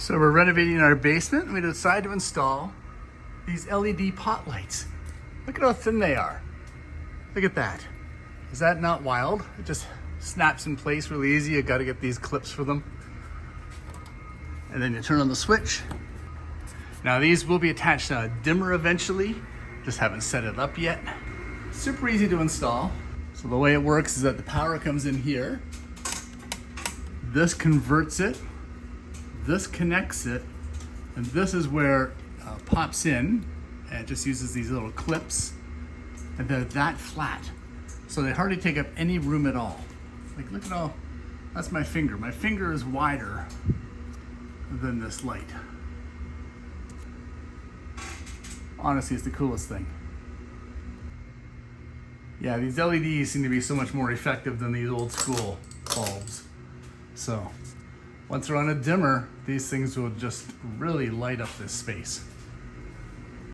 So we're renovating our basement and we decided to install these LED pot lights. Look at how thin they are. Look at that. Is that not wild? It just snaps in place really easy. You gotta get these clips for them. And then you turn on the switch. Now these will be attached to a dimmer eventually. Just haven't set it up yet. Super easy to install. So the way it works is that the power comes in here. This converts it. This connects it, and this is where it pops in, and it just uses these little clips, and they're that flat, so they hardly take up any room at all. Like, look at all, that's my finger. My finger is wider than this light. Honestly, it's the coolest thing. Yeah, these LEDs seem to be so much more effective than these old school bulbs. So once they're on a dimmer, these things will just really light up this space.